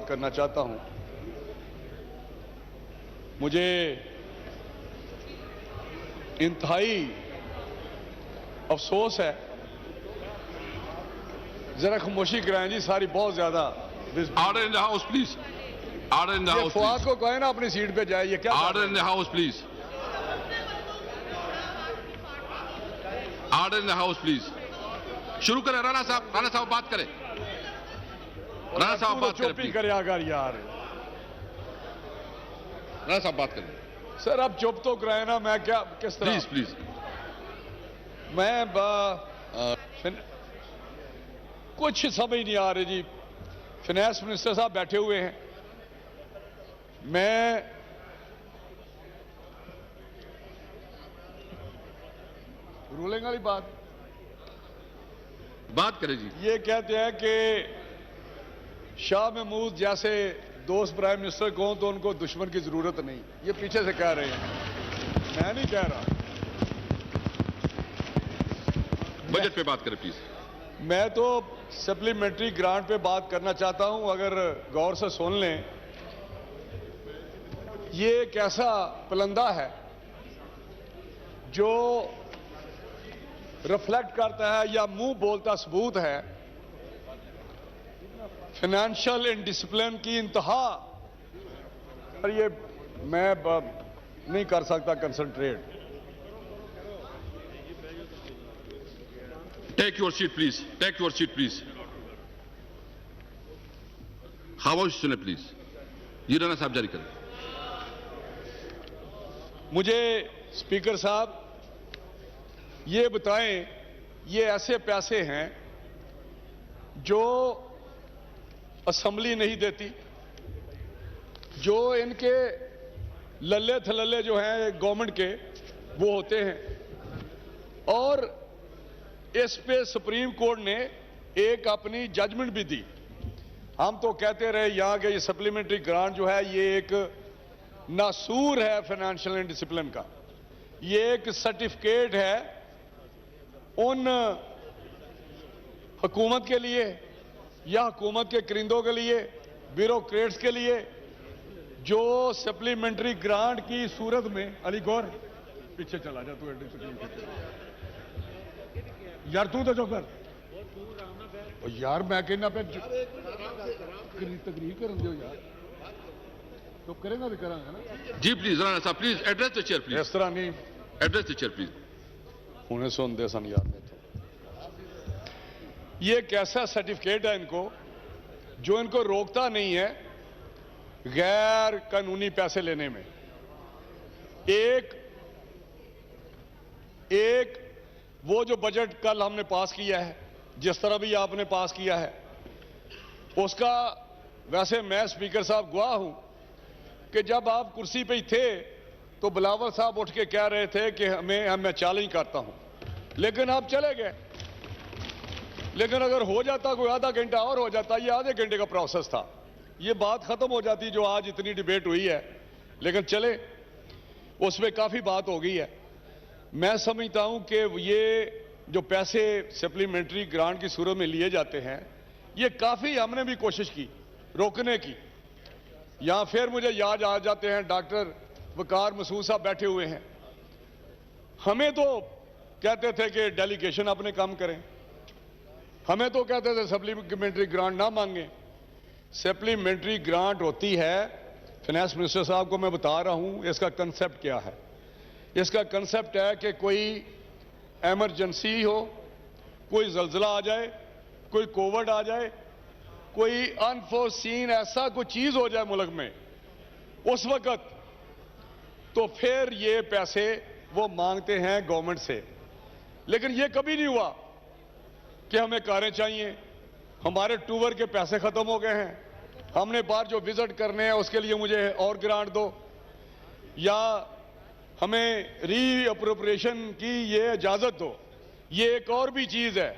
बात करना चाहता हूं। मुझे इंतहाई अफसोस है, जरा खामोशी कराएं जी, सारी बहुत ज्यादा। Order in the house, please. Order in the ये house, फवाद please. को कहे ना अपनी सीट पे जाए, ये क्या Order in the house, please. Order in the house, please. शुरू करें राणा साहब बात करें। राणा साहब बात करें, चुप ही please. करे अगर यार। राणा साहब बात करें। सर अब चुप तो कराए ना, मैं क्या किस तरह। Please, please. मैं कुछ समझ नहीं आ रही जी। फाइनेंस मिनिस्टर साहब बैठे हुए हैं, मैं रूलिंग वाली बात करें जी। ये कहते हैं कि शाह महमूद जैसे दोस्त प्राइम मिनिस्टर को तो उनको दुश्मन की जरूरत नहीं, ये पीछे से कह रहे हैं, मैं नहीं कह रहा। बजट पे बात करें, प्लीज। मैं तो सप्लीमेंट्री ग्रांट पे बात करना चाहता हूं, अगर गौर से सुन लें। ये एक ऐसा पलंदा है जो रिफ्लेक्ट करता है या मुंह बोलता सबूत है फाइनेंशियल इनडिसिप्लिन की इंतहा। और ये मैं नहीं कर सकता concentrate. Take your seat, please. Take your seat, please. खामोश सुने, प्लीज। जी राणा साहब जारी करें। मुझे स्पीकर साहब ये बताएं, ये ऐसे पैसे हैं जो असेंबली नहीं देती, जो इनके लल्ले थलल्ले जो हैं गवर्नमेंट के वो होते हैं, और इस पे सुप्रीम कोर्ट ने एक अपनी जजमेंट भी दी। हम तो कहते रहे यहां के ये सप्लीमेंट्री ग्रांट जो है ये एक नासूर है फाइनेंशियल इनडिसिप्लिन का। ये एक सर्टिफिकेट है उन हुकूमत के लिए या हुकूमत के करिंदों के लिए, ब्यूरोक्रेट्स के लिए, जो सप्लीमेंट्री ग्रांट की सूरत में। अली गौर पीछे चला जा तू, यार तू तो जो कर यार, मैं कहना पे तकरीर कर दो यार, तो करेगा तो करांगा ना जी। प्लीज राणा साहब, please address the chair, please. इस तरह नहीं एड्रेस द चेयर, प्लीज। उन्हें सुनते सन यार। में तो ये एक ऐसा सर्टिफिकेट है इनको जो इनको रोकता नहीं है गैर कानूनी पैसे लेने में। एक वो जो बजट कल हमने पास किया है, जिस तरह भी आपने पास किया है, उसका वैसे मैं स्पीकर साहब गवाह हूं कि जब आप कुर्सी पे ही थे तो बिलावल साहब उठ के कह रहे थे कि मैं चैलेंज करता हूं, लेकिन आप चले गए। लेकिन अगर हो जाता कोई आधा घंटा और हो जाता, ये आधे घंटे का प्रोसेस था, ये बात खत्म हो जाती जो आज इतनी डिबेट हुई है। लेकिन चले, उसमें काफी बात हो गई है। मैं समझता हूं कि ये जो पैसे सप्लीमेंट्री ग्रांट की सूरत में लिए जाते हैं, ये काफी हमने भी कोशिश की रोकने की। यहां फिर मुझे याद आ जाते हैं डॉक्टर वकार मसूद साहब बैठे हुए हैं। हमें तो कहते थे कि डेलीगेशन अपने काम करें, हमें तो कहते थे सप्लीमेंट्री ग्रांट ना मांगे। सप्लीमेंट्री ग्रांट होती है, फाइनेंस मिनिस्टर साहब को मैं बता रहा हूं इसका कंसेप्ट क्या है। इसका कंसेप्ट है कि कोई एमरजेंसी हो, कोई जल्जला आ जाए, कोई कोविड आ जाए, कोई अनफोर्सीन ऐसा कोई चीज हो जाए मुल्क में, उस वक्त तो फिर ये पैसे वो मांगते हैं गवर्नमेंट से। लेकिन ये कभी नहीं हुआ कि हमें कारें चाहिए, हमारे टूर के पैसे खत्म हो गए हैं, हमने बाहर जो विजिट करने हैं उसके लिए मुझे और ग्रांट दो, या हमें री अप्रोप्रिएशन की ये इजाजत दो। ये एक और भी चीज है,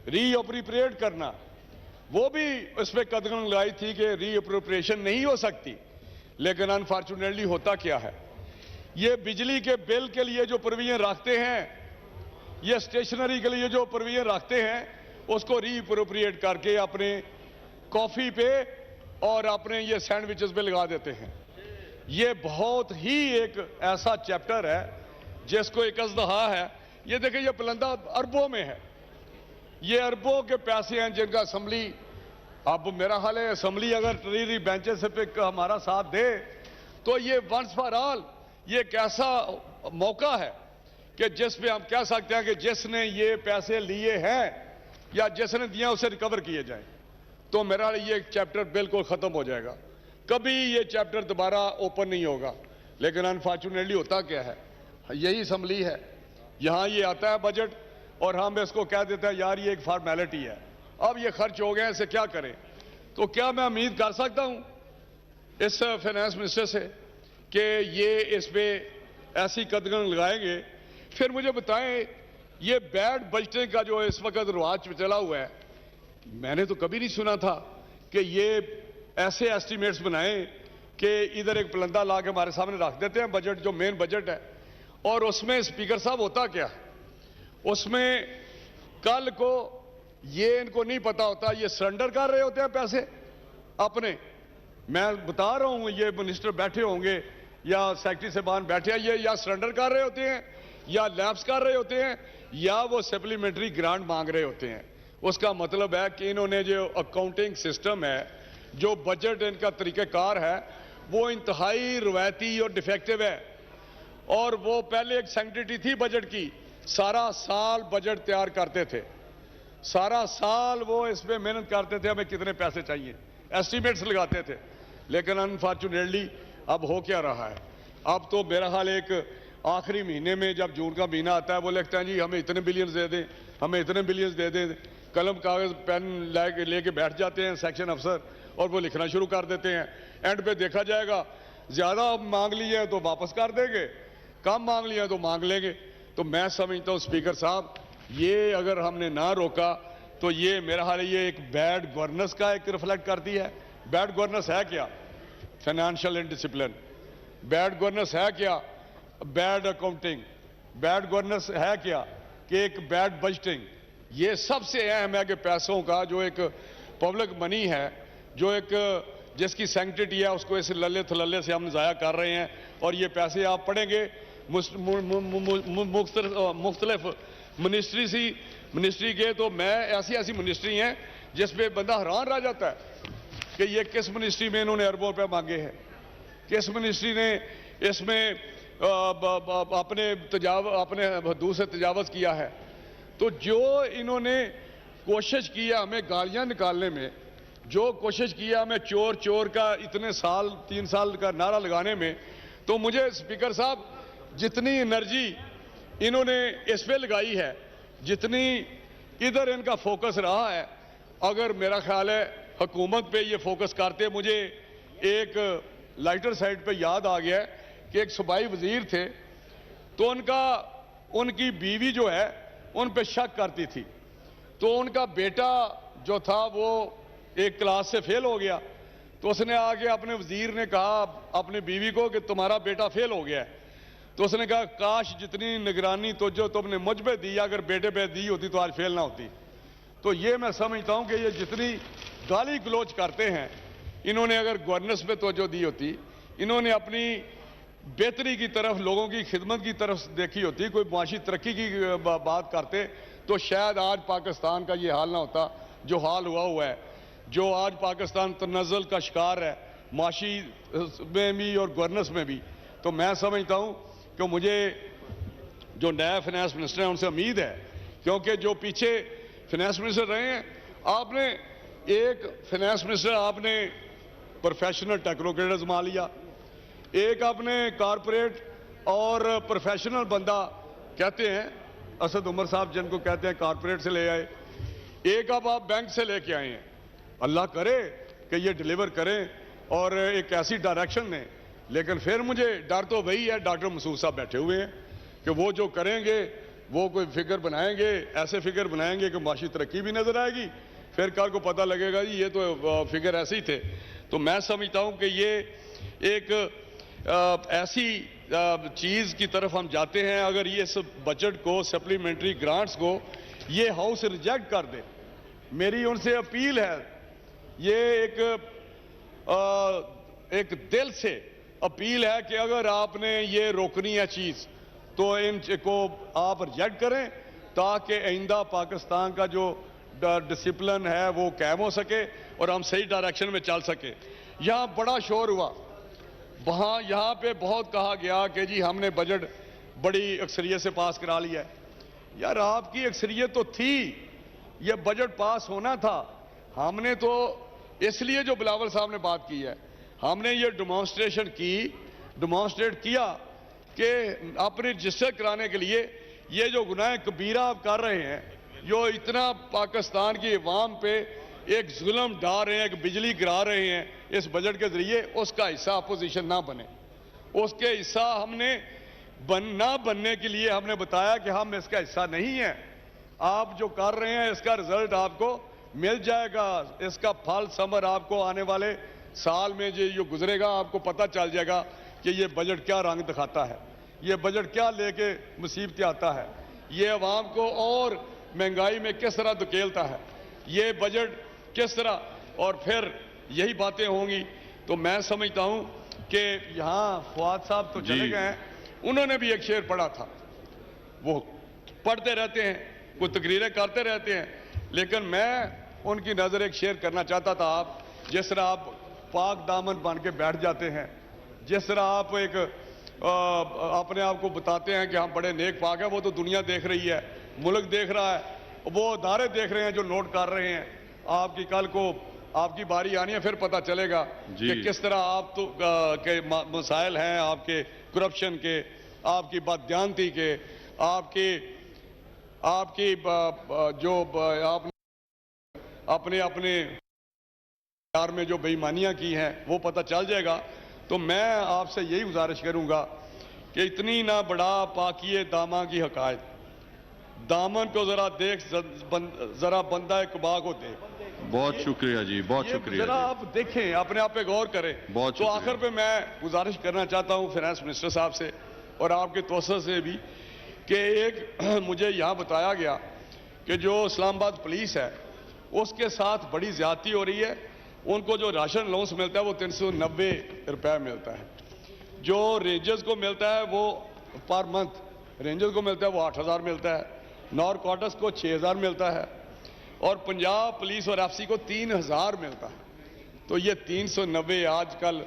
री अप्रोप्रिएट करना। वो भी उस पर कदम लगाई थी कि री अप्रोप्रिएशन नहीं हो सकती, लेकिन अनफॉर्चुनेटली होता क्या है, ये बिजली के बिल के लिए जो प्रोविजन रखते हैं, ये स्टेशनरी के लिए जो प्रोविजन रखते हैं, उसको री अप्रोप्रिएट करके अपने कॉफी पे और अपने ये सैंडविचेस पे लगा देते हैं। ये बहुत ही एक ऐसा चैप्टर है जिसको एक अजदहा है। ये देखिए, ये बुलंदा अरबों में है, ये अरबों के पैसे हैं जिनका असम्बली, अब मेरा ख्याल है असम्बली अगर ट्रेजरी बेंचेस पे हमारा साथ दे तो ये वंस फॉर ऑल ये एक ऐसा मौका है कि जिस पे हम कह सकते हैं कि जिसने ये पैसे लिए हैं या जिसने दिया उसे रिकवर किए जाएं, तो मेरा ये चैप्टर बिल्कुल खत्म हो जाएगा। कभी ये चैप्टर दोबारा ओपन नहीं होगा। लेकिन अनफॉर्चुनेटली होता क्या है, यही असम्बली है, यहां ये आता है बजट और हम इसको कह देते हैं यार ये एक फॉर्मेलिटी है, अब ये खर्च हो गए, इसे क्या करें। तो क्या मैं उम्मीद कर सकता हूं इस फाइनेंस मिनिस्टर से कि ये इस पे ऐसी कदम लगाएंगे? फिर मुझे बताएं, ये बैड बजटिंग का जो इस वक्त रिवाज चला हुआ है, मैंने तो कभी नहीं सुना था कि ये ऐसे एस्टिमेट्स बनाएं कि इधर एक बुलंदा ला के हमारे सामने रख देते हैं बजट, जो मेन बजट है, और उसमें स्पीकर साहब होता क्या, उसमें कल को ये इनको नहीं पता होता, ये सरेंडर कर रहे होते हैं पैसे अपने। मैं बता रहा हूं, ये मिनिस्टर बैठे होंगे या सेक्रेटरी साहबान बैठे हैं, ये या सरेंडर कर रहे होते हैं या लैप्स कर रहे होते हैं या वो सप्लीमेंट्री ग्रांट मांग रहे होते हैं। उसका मतलब है कि इन्होंने जो अकाउंटिंग सिस्टम है, जो बजट इनका तरीक़ेकार है, वो इंतहाई रवायती और डिफेक्टिव है। और वो पहले एक सैंक्टिटी थी बजट की, सारा साल बजट तैयार करते थे, सारा साल वो इसमें मेहनत करते थे, हमें कितने पैसे चाहिए, एस्टिमेट्स लगाते थे। लेकिन अनफॉर्चुनेटली अब हो क्या रहा है, अब तो मेरा हाल एक आखिरी महीने में जब जून का महीना आता है वो लिखते हैं जी हमें इतने बिलियंस दे दें, हमें इतने बिलियंस दे दें, कलम कागज पेन लेके बैठ जाते हैं सेक्शन अफसर और वो लिखना शुरू कर देते हैं। एंड पे देखा जाएगा ज्यादा मांग लिए तो वापस कर देंगे, कम मांग लिया तो मांग लेंगे। तो मैं समझता हूं स्पीकर साहब, ये अगर हमने ना रोका तो ये मेरा हाल ये एक बैड गवर्नेंस का एक रिफ्लेक्ट करती है। बैड गवर्नेंस है क्या? Financial indiscipline. बैड गवर्नेंस है क्या? Bad accounting. बैड गवर्नेंस है क्या कि एक बैड बजटिंग। ये सबसे अहम है कि पैसों का जो एक पब्लिक मनी है, जो एक जिसकी सैंक्टिटी है, उसको इस लल्ले थलल्ले से हम ज़ाया कर रहे हैं। और ये पैसे आप पढ़ेंगे मुख्तलिफ मिनिस्ट्री के, तो मैं ऐसी मिनिस्ट्री हैं जिसमें बंदा हैरान रह जाता है कि ये किस मिनिस्ट्री में इन्होंने अरबों रुपये मांगे हैं, किस मिनिस्ट्री ने इसमें अपने हदूद से तजावज़ किया है। तो जो इन्होंने कोशिश किया हमें गालियां निकालने में, जो कोशिश किया हमें चोर चोर का इतने साल 3 साल का नारा लगाने में, तो मुझे स्पीकर साहब जितनी एनर्जी इन्होंने इस पे लगाई है, जितनी इधर इनका फोकस रहा है, अगर मेरा ख्याल है हुकूमत पे ये फोकस करते, मुझे एक लाइटर साइड पे याद आ गया है कि एक सूबाई वजीर थे, तो उनकी बीवी जो है उन पे शक करती थी। तो उनका बेटा जो था वो एक क्लास से फेल हो गया, तो उसने आके अपने वजीर ने कहा अपनी बीवी को कि तुम्हारा बेटा फेल हो गया है। तो उसने कहा काश जितनी निगरानी तो जो तुमने मुझ पे दी, अगर बेटे पे दी होती तो आज फेल ना होती। तो ये मैं समझता हूं कि ये जितनी गाली गलोच करते हैं, इन्होंने अगर गवर्नेंस पे तवज्जो दी होती, इन्होंने अपनी बेहतरी की तरफ, लोगों की खिदमत की तरफ देखी होती, कोई माशी तरक्की की बात करते, तो शायद आज पाकिस्तान का ये हाल ना होता जो हाल हुआ है। जो आज पाकिस्तान तनज़्ज़ुल का शिकार है, माशी में भी और गवर्नेंस में भी। तो मैं समझता हूं कि मुझे जो नया फाइनेंस मिनिस्टर है उनसे उम्मीद है, क्योंकि जो पीछे फाइनेंस मिनिस्टर रहे हैं, आपने एक फाइनेंस मिनिस्टर आपने प्रोफेशनल टेक्नोक्रेट आजमा लिया, एक आपने कारपोरेट और प्रोफेशनल बंदा कहते हैं असद उमर साहब जिनको कहते हैं कारपोरेट से ले आए, एक अब आप बैंक से लेके आए हैं। अल्लाह करे कि ये डिलीवर करें और एक ऐसी डायरेक्शन दें। लेकिन फिर मुझे डर तो वही है, डॉक्टर मसूद साहब बैठे हुए हैं कि वो जो करेंगे वो कोई फिगर बनाएंगे, ऐसे फिगर बनाएंगे कि माशी तरक्की भी नजर आएगी, फिर कल को पता लगेगा जी ये तो फिगर ऐसे ही थे। तो मैं समझता हूं कि ये एक ऐसी चीज की तरफ हम जाते हैं, अगर ये इस बजट को, सप्लीमेंट्री ग्रांट्स को ये हाउस रिजेक्ट कर दे, मेरी उनसे अपील है, ये एक एक दिल से अपील है कि अगर आपने ये रोकनी है चीज़ तो इनको आप रिजेक्ट करें, ताकि आइंदा पाकिस्तान का जो डिसिप्लिन है वो कायम हो सके और हम सही डायरेक्शन में चल सके। यहाँ बड़ा शोर हुआ, यहाँ पे बहुत कहा गया कि जी हमने बजट बड़ी अक्सरियत से पास करा लिया है। यार आपकी अक्सरियत तो थी, ये बजट पास होना था। हमने तो इसलिए जो बिलावल साहब ने बात की है, हमने ये डिमॉन्स्ट्रेट किया कि अपने रजिस्टर कराने के लिए ये जो गुनाह कबीरा आप कर रहे हैं, जो इतना पाकिस्तान की अवाम पे एक जुल्म डाल रहे हैं, एक बिजली गिरा रहे हैं इस बजट के जरिए, उसका हिस्सा अपोजिशन ना बने। उसके हिस्सा हमने ना बनने के लिए हमने बताया कि हम इसका हिस्सा नहीं है। आप जो कर रहे हैं इसका रिजल्ट आपको मिल जाएगा, इसका फल समर आपको आने वाले साल में जो गुजरेगा आपको पता चल जाएगा कि ये बजट क्या रंग दिखाता है, ये बजट क्या लेके मुसीबतें आता है, ये अवाम को और महंगाई में किस तरह धकेलता है, ये बजट किस तरह, और फिर यही बातें होंगी। तो मैं समझता हूं कि यहाँ फवाद साहब तो चले गए हैं, उन्होंने भी एक शेर पढ़ा था, वो पढ़ते रहते हैं, कुछ तकरीरें करते रहते हैं, लेकिन मैं उनकी नज़र एक शेर करना चाहता था। आप जिस तरह आप पाक दामन बन के बैठ जाते हैं, जिस तरह आप एक अपने आप को बताते हैं कि हम बड़े नेक पाक हैं, वो तो दुनिया देख रही है, मुल्क देख रहा है, वो अदारे देख रहे हैं जो नोट कर रहे हैं। आपकी कल को आपकी बारी आनी है, फिर पता चलेगा कि किस तरह आप तो के मसाइल हैं, आपके करप्शन के, आपकी बददियानती के, आपकी जो आप अपने प्यार में जो बेईमानियां की हैं वो पता चल जाएगा। तो मैं आपसे यही गुजारिश करूंगा कि इतनी ना बड़ा पाकिए दामा की हकायत, दामन को जरा देख, जरा बंदा कबा को देख। बहुत शुक्रिया जी, बहुत शुक्रिया। जरा आप देखें, अपने आप पे गौर करें। तो आखिर पे मैं गुजारिश करना चाहता हूं फाइनेंस मिनिस्टर साहब से और आपके तोसर से भी कि एक मुझे यहाँ बताया गया कि जो इस्लामाबाद पुलिस है उसके साथ बड़ी ज्यादती हो रही है। उनको जो राशन अलाउंस मिलता है वो 390 रुपये मिलता है, जो रेंजर्स को मिलता है वो पर मंथ रेंजर्स को मिलता है वो 8000 मिलता है, नॉर्थ क्वार्टर्स को 6000 मिलता है और पंजाब पुलिस और एफसी को 3000 मिलता है। तो ये 390 आजकल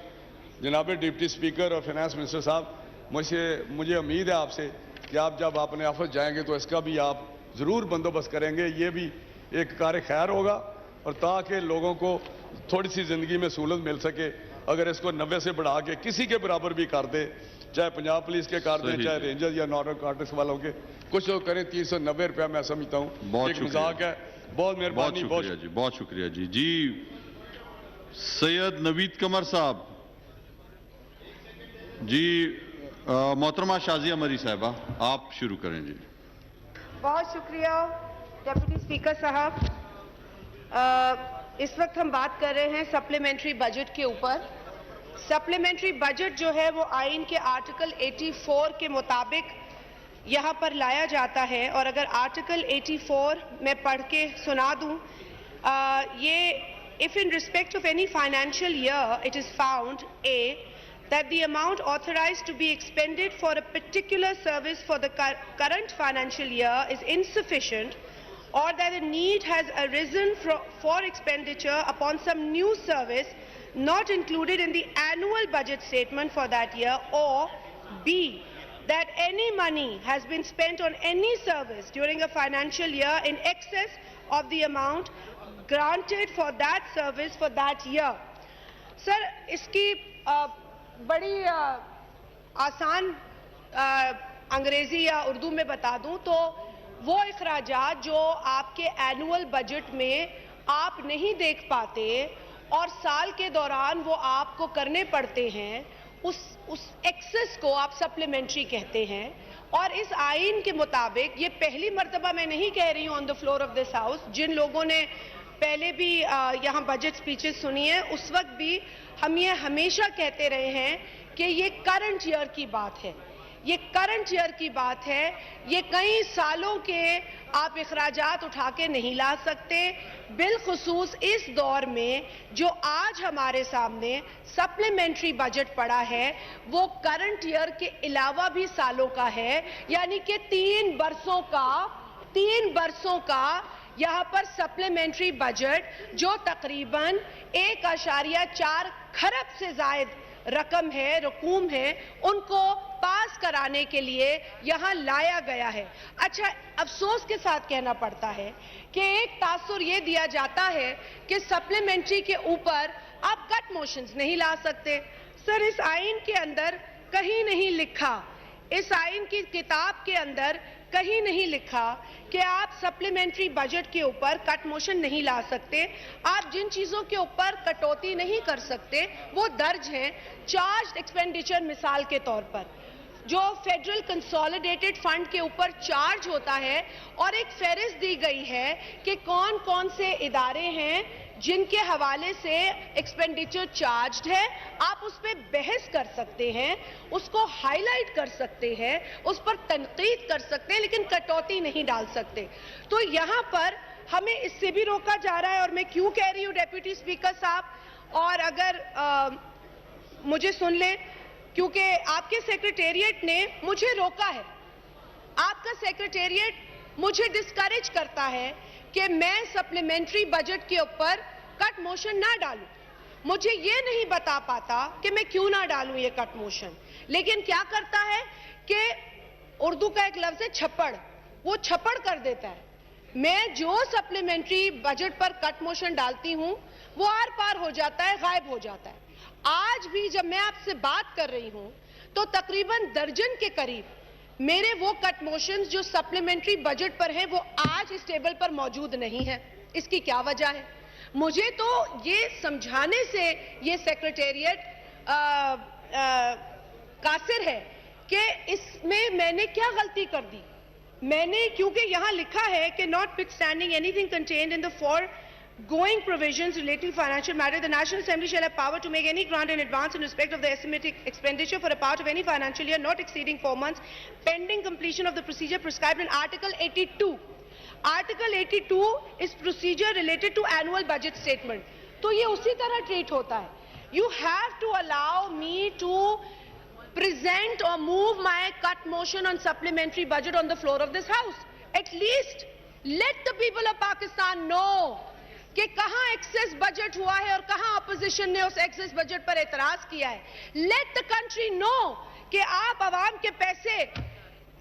जनाब डिप्टी स्पीकर और फाइनेंस मिनिस्टर साहब, मुझे उम्मीद है आपसे कि आप जब अपने ऑफिस जाएंगे तो इसका भी आप ज़रूर बंदोबस्त करेंगे। ये भी एक कार्य खैर होगा और ताकि लोगों को थोड़ी सी ज़िंदगी में सहूलत मिल सके। अगर इसको 90 से बढ़ा के किसी के बराबर भी कर दे, चाहे पंजाब पुलिस के कर दें, चाहे रेंजर्स या नॉर्थ क्वार्टर्स वालों के, कुछ लोग करें 390 रुपया, मैं समझता हूँ एक मजाक है। बहुत मेहरबानी, बहुत शुक्रिया जी। जी सैयद नवीद कमर साहब जी, मोहतरमा शाजिया मरी साहबा आप शुरू करें जी। बहुत शुक्रिया डिप्टी स्पीकर साहब। इस वक्त हम बात कर रहे हैं सप्लीमेंट्री बजट के ऊपर। सप्लीमेंट्री बजट जो है वो आइन के आर्टिकल 84 के मुताबिक यहाँ पर लाया जाता है और अगर आर्टिकल 84 में पढ़ के सुना दूं, ये if in respect of any financial year it is found that the amount authorized to be expended for a particular service for the current financial year is insufficient, or that a need has arisen for expenditure upon some new service not included in the annual budget statement for that year, or B, that any money has been spent on any service during a financial year in excess of the amount granted for that service for that year. Sir, इसकी बड़ी आसान अंग्रेजी या उर्दू में बता दूं तो वो इखराजात जो आपके एनुअल बजट में आप नहीं देख पाते और साल के दौरान वो आपको करने पड़ते हैं, उस एक्सेस को आप सप्लीमेंट्री कहते हैं। और इस आइन के मुताबिक, ये पहली मर्तबा मैं नहीं कह रही हूं on the floor of this house, जिन लोगों ने पहले भी यहाँ बजट स्पीचेस सुनी है उस वक्त भी हम ये हमेशा कहते रहे हैं कि ये करंट ईयर की बात है, ये करंट ईयर की बात है, ये कई सालों के आप इखराजात उठा के नहीं ला सकते। बिलखुसूस इस दौर में जो आज हमारे सामने सप्लीमेंट्री बजट पड़ा है वो करंट ईयर के अलावा भी सालों का है, यानी कि 3 बरसों का यहाँ पर सप्लीमेंट्री बजट जो तकरीबन 1.4 खरब से जायद रकम है, रकूम है, उनको पास कराने के लिए यहाँ लाया गया है। अच्छा, अफसोस के साथ कहना पड़ता है कि एक तासुर ये दिया जाता है कि सप्लीमेंट्री के ऊपर आप कट मोशंस नहीं ला सकते। सर, इस आइन के अंदर कहीं नहीं लिखा, इस आइन की किताब के अंदर कहीं नहीं लिखा कि आप सप्लीमेंट्री बजट के ऊपर कट मोशन नहीं ला सकते। आप जिन चीजों के ऊपर कटौती नहीं कर सकते वो दर्ज हैं। चार्ज एक्सपेंडिचर मिसाल के तौर पर जो फेडरल कंसोलिडेटेड फंड के ऊपर चार्ज होता है और एक फहरिस्त दी गई है कि कौन कौन से इदारे हैं जिनके हवाले से एक्सपेंडिचर चार्ज्ड है। आप उस पर बहस कर सकते हैं, उसको हाईलाइट कर सकते हैं, उस पर तनकीद कर सकते हैं, लेकिन कटौती नहीं डाल सकते। तो यहाँ पर हमें इससे भी रोका जा रहा है। और मैं क्यों कह रही हूँ डेप्यूटी स्पीकर साहब, और अगर मुझे सुन लें, क्योंकि आपके सेक्रेटेरिएट ने मुझे रोका है, आपका सेक्रेटेरिएट मुझे डिस्करेज करता है कि मैं सप्लीमेंट्री बजट के ऊपर कट मोशन ना डालूं। मुझे ये नहीं बता पाता कि मैं क्यों ना डालूं ये कट मोशन, लेकिन क्या करता है कि उर्दू का एक लफ्ज है छप्पड़, वो छप्पड़ कर देता है। मैं जो सप्लीमेंट्री बजट पर कट मोशन डालती हूं वो आर पार हो जाता है, गायब हो जाता है। आज भी जब मैं आपसे बात कर रही हूं तो तकरीबन दर्जन के करीब मेरे वो कट मोशंस जो सप्लीमेंट्री बजट पर हैं वो आज इस टेबल पर मौजूद नहीं है। इसकी क्या वजह है? मुझे तो ये समझाने से ये सेक्रेटेरिएट कासिर है कि इसमें मैंने क्या गलती कर दी। मैंने, क्योंकि यहां लिखा है कि notwithstanding anything contained in the foregoing provisions relating to financial matter, the National Assembly shall have power to make any grant in advance in respect of the estimated expenditure for a part of any financial year not exceeding 4 months, pending completion of the procedure prescribed in Article 82. Article 82 is procedure related to annual budget statement. तो ये उसी तरह treat होता है। You have to allow me to present or move my cut motion on supplementary budget on the floor of this house. At least let the people of Pakistan know कि कहां access budget हुआ है और कहां opposition ने उस access budget पर एतराज किया है। लेट द कंट्री नो कि आप आवाम के पैसे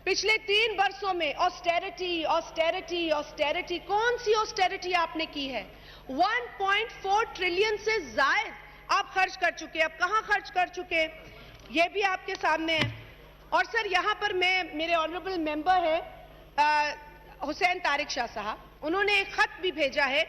पिछले 3 वर्षों में ऑस्टेरिटी ऑस्टेरिटी ऑस्टेरिटी, कौन सी ऑस्टेरिटी आपने की है? 1.4 ट्रिलियन से जायद आप खर्च कर चुके। अब कहां खर्च कर चुके ये भी आपके सामने है। और सर, यहां पर मेरे ऑनरेबल मेंबर है हुसैन तारिक शाह साहब, उन्होंने एक खत भी भेजा है,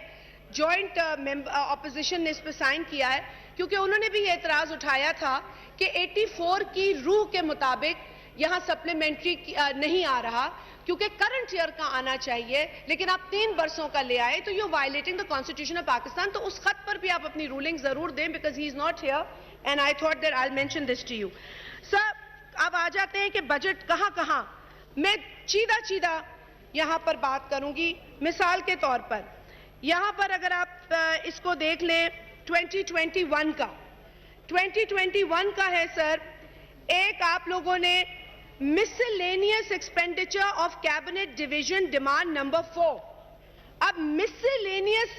जॉइंट ऑपोजिशन ने इस पर साइन किया है, क्योंकि उन्होंने भी ये एतराज उठाया था कि 84 की रूह के मुताबिक यहां सप्लीमेंट्री नहीं आ रहा, क्योंकि करंट ईयर का आना चाहिए, लेकिन आप 3 वर्षों का ले आए, तो you violating the constitution of Pakistan. तो उस खत पर भी आप अपनी रूलिंग जरूर दें, because he is not here and I thought that I will mention this to you. Sir, अब आ जाते हैं कि बजट कहां कहां, मैं सीधा यहां पर बात करूंगी। मिसाल के तौर पर यहां पर अगर आप इसको देख लें 2021 का है सर, एक आप लोगों ने miscellaneous expenditure of cabinet division demand number 4। अब मिसलेनियस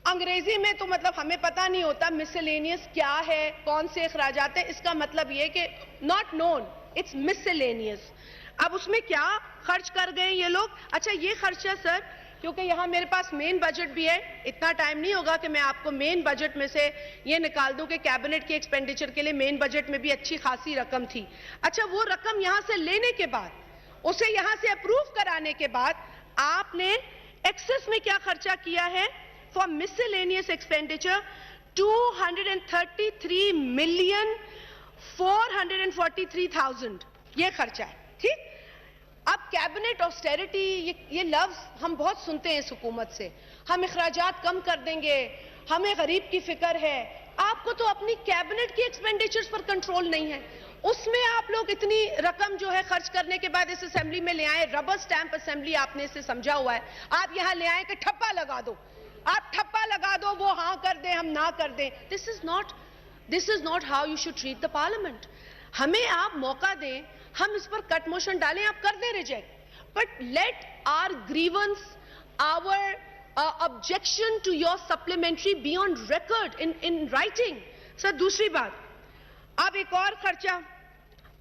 अंग्रेजी में तो मतलब हमें पता नहीं होता मिसलेनियस क्या है, कौन से अखराजात हैं। इसका मतलब ये कि नॉट नोन, इट्स मिसलेनियस। अब उसमें क्या खर्च कर गए ये लोग? अच्छा, ये खर्चा सर, क्योंकि यहां मेरे पास मेन बजट भी है, इतना टाइम नहीं होगा कि मैं आपको मेन बजट में से ये निकाल दूं कि कैबिनेट के एक्सपेंडिचर के लिए मेन बजट में भी अच्छी खासी रकम थी। अच्छा, वो रकम यहां से लेने के बाद, उसे यहां से अप्रूव कराने के बाद आपने एक्सेस में क्या खर्चा किया है? फॉर मिसलेनियस एक्सपेंडिचर 233,443,000 ये खर्चा है। ठीक, अब कैबिनेट ऑस्टेरिटी, ये लफ्ज हम बहुत सुनते हैं इस हुकूमत से, हम अखराजात कम कर देंगे, हमें गरीब की फिक्र है। आपको तो अपनी कैबिनेट की एक्सपेंडिचर्स पर कंट्रोल नहीं है। उसमें आप लोग इतनी रकम जो है खर्च करने के बाद इस असेंबली में ले आए, रबर स्टैंप असेंबली आपने इसे समझा हुआ है। आप यहां ले आए कि ठप्पा लगा दो, आप ठप्पा लगा दो, वो हाँ कर दें हम ना कर दें। This is not how you should treat the parliament. हमें आप मौका दें, हम इस पर कट मोशन डालें, आप कर दें reject, but let our grievance, our objection to your supplementary be on record in writing. Sir दूसरी बात, अब एक और खर्चा,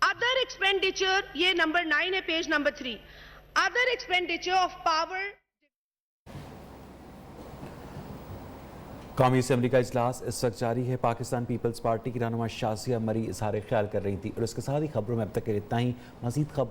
अदर एक्सपेंडिचर, ये नंबर 9 है, page number 3, other expenditure of power. कौमी असम्बली का इजलास इस वक्त जारी है। पाकिस्तान पीपल्स पार्टी की रहनुमा शाज़िया मरी इजहार ख्याल कर रही थी। और इसके साथ ही खबरों में अब तक के लिए इतना ही। मज़ीद खबर